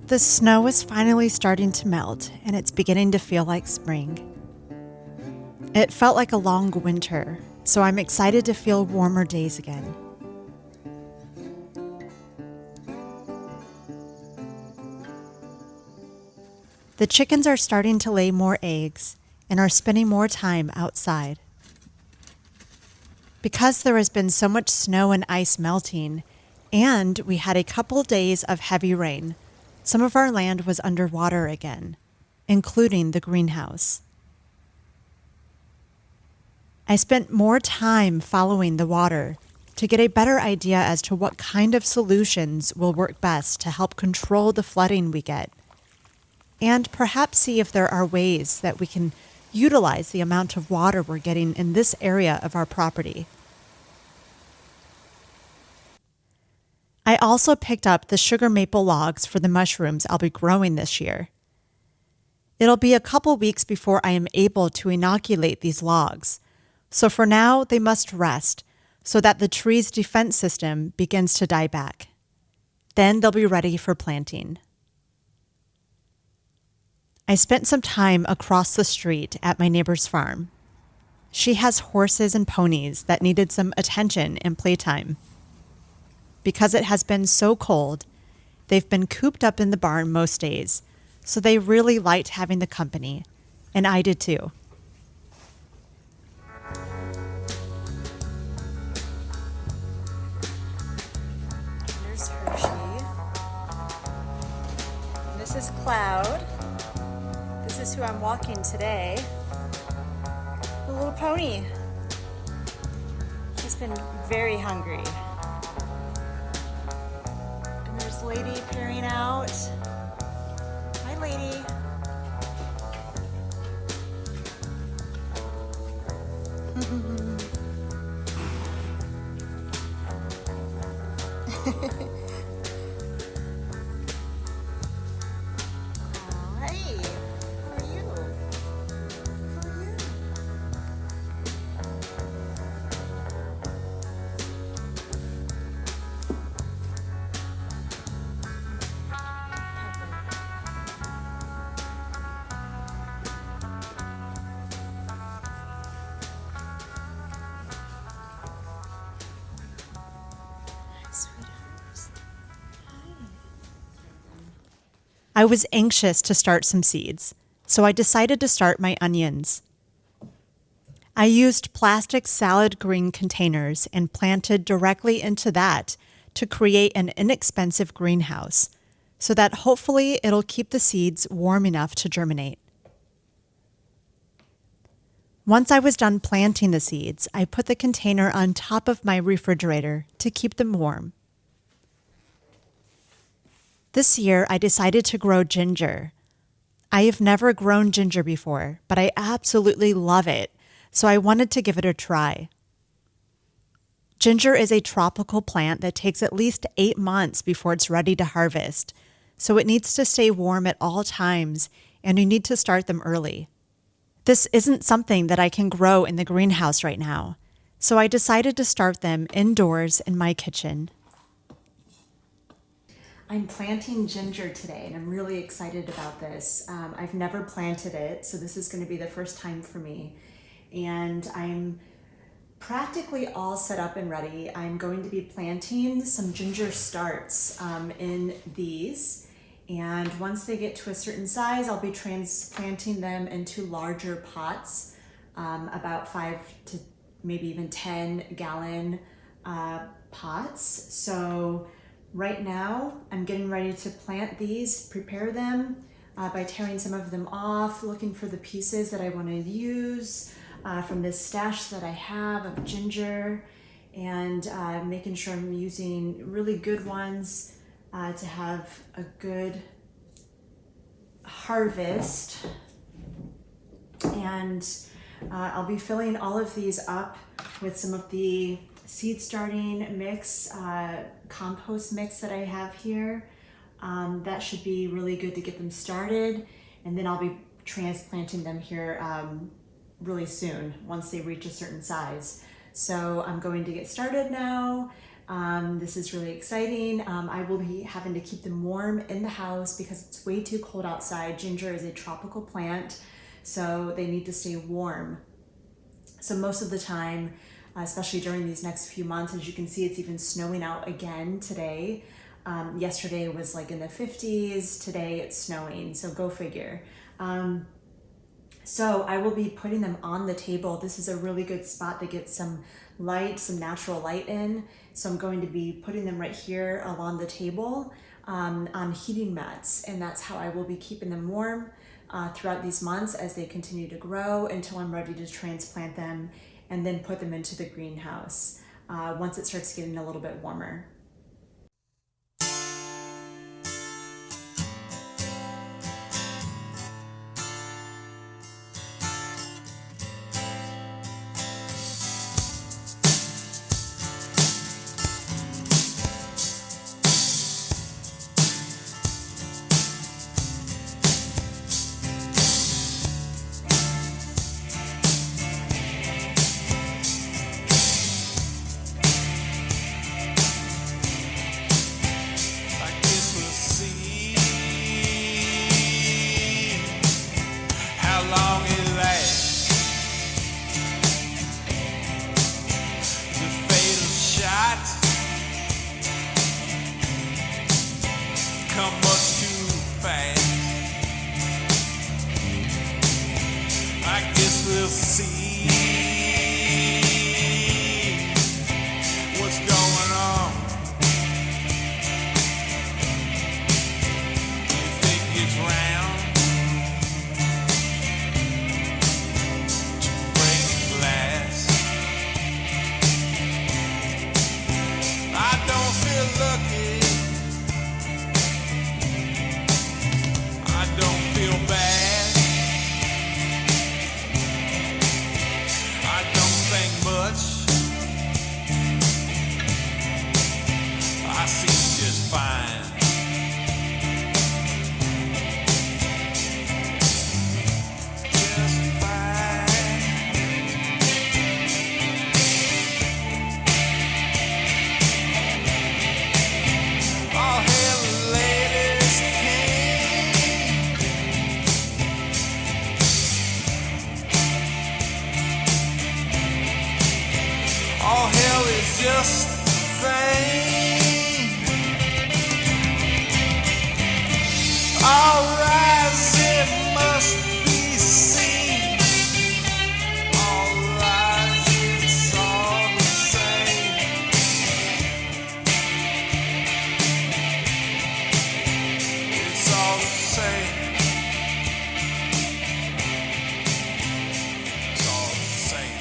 The snow is finally starting to melt, and it's beginning to feel like spring. It felt like a long winter, so I'm excited to feel warmer days again. The chickens are starting to lay more eggs and are spending more time outside. Because there has been so much snow and ice melting, and we had a couple days of heavy rain, some of our land was underwater again, including the greenhouse. I spent more time following the water to get a better idea as to what kind of solutions will work best to help control the flooding we get, and perhaps see if there are ways that we can utilize the amount of water we're getting in this area of our property. I also picked up the sugar maple logs for the mushrooms I'll be growing this year. It'll be a couple weeks before I am able to inoculate these logs, so for now they must rest so that the tree's defense system begins to die back. Then they'll be ready for planting. I spent some time across the street at my neighbor's farm. She has horses and ponies that needed some attention and playtime. Because it has been so cold, they've been cooped up in the barn most days, so they really liked having the company, and I did too. Here's Hershey. And this is Cloud. This is who I'm walking today. The little pony. She's been very hungry. And there's Lady peering out. Hi, Lady. I was anxious to start some seeds, so I decided to start my onions. I used plastic salad green containers and planted directly into that to create an inexpensive greenhouse, so that hopefully it'll keep the seeds warm enough to germinate. Once I was done planting the seeds, I put the container on top of my refrigerator to keep them warm. This year, I decided to grow ginger. I have never grown ginger before, but I absolutely love it, so I wanted to give it a try. Ginger is a tropical plant that takes at least 8 months before it's ready to harvest, so it needs to stay warm at all times, and you need to start them early. This isn't something that I can grow in the greenhouse right now, so I decided to start them indoors in my kitchen. I'm planting ginger today, and I'm really excited about this. I've never planted it, so this is going to be the first time for me. And I'm practically all set up and ready. I'm going to be planting some ginger starts in these. And once they get to a certain size, I'll be transplanting them into larger pots, about 5 to maybe even 10-gallon pots. So right now, I'm getting ready to plant these, prepare them by tearing some of them off, looking for the pieces that I want to use from this stash that I have of ginger, and making sure I'm using really good ones to have a good harvest. And I'll be filling all of these up with some of the seed starting mix, compost mix that I have here. That should be really good to get them started, and then I'll be transplanting them here really soon once they reach a certain size. So I'm going to get started now. This is really exciting. I will be having to keep them warm in the house because it's way too cold outside. Ginger is a tropical plant, so they need to stay warm. So most of the time, especially during these next few months, as you can see, it's even snowing out again today. Yesterday was like in the 50s, today it's snowing, so go figure. So I will be putting them on the table. This is a really good spot to get some light, some natural light in. So I'm going to be putting them right here along the table on heating mats, and that's how I will be keeping them warm throughout these months as they continue to grow until I'm ready to transplant them and then put them into the greenhouse once it starts getting a little bit warmer. Come much too fast. I guess we'll see what's going on. If it gets round to break glass, I don't feel lucky. Feel bad. I don't think much. I seem just fine. Just fine. All hail the ladies came. All hell is just a thing. All rise, it must be seen. All rise, it's all the same. It's all the same. It's all the same.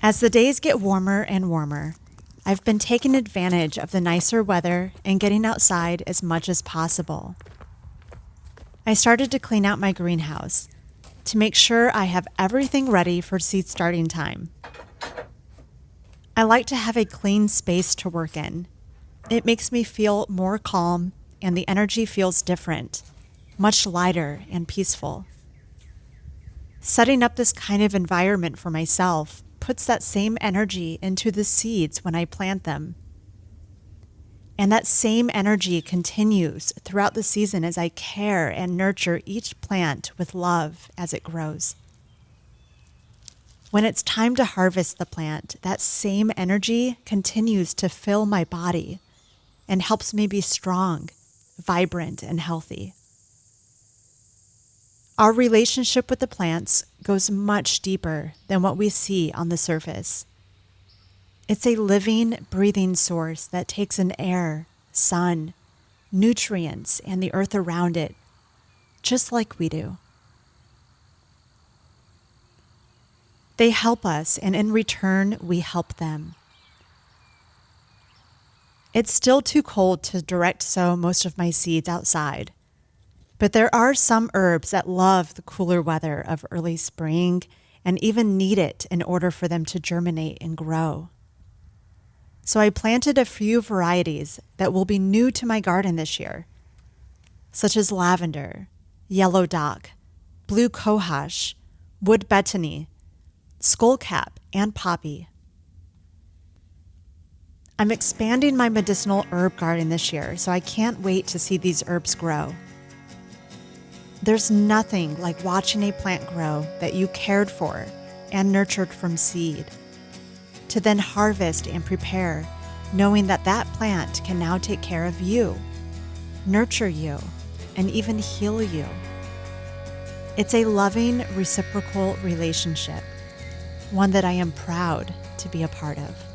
As the days get warmer and warmer, I've been taking advantage of the nicer weather and getting outside as much as possible. I started to clean out my greenhouse to make sure I have everything ready for seed starting time. I like to have a clean space to work in. It makes me feel more calm and the energy feels different, much lighter and peaceful. Setting up this kind of environment for myself puts that same energy into the seeds when I plant them. And that same energy continues throughout the season as I care and nurture each plant with love as it grows. When it's time to harvest the plant, that same energy continues to fill my body and helps me be strong, vibrant, and healthy. Our relationship with the plants goes much deeper than what we see on the surface. It's a living, breathing source that takes in air, sun, nutrients, and the earth around it, just like we do. They help us, and in return, we help them. It's still too cold to direct sow most of my seeds outside. But there are some herbs that love the cooler weather of early spring and even need it in order for them to germinate and grow. So I planted a few varieties that will be new to my garden this year, such as lavender, yellow dock, blue cohosh, wood betony, skullcap, and poppy. I'm expanding my medicinal herb garden this year, so I can't wait to see these herbs grow. There's nothing like watching a plant grow that you cared for and nurtured from seed, to then harvest and prepare, knowing that that plant can now take care of you, nurture you, and even heal you. It's a loving, reciprocal relationship, one that I am proud to be a part of.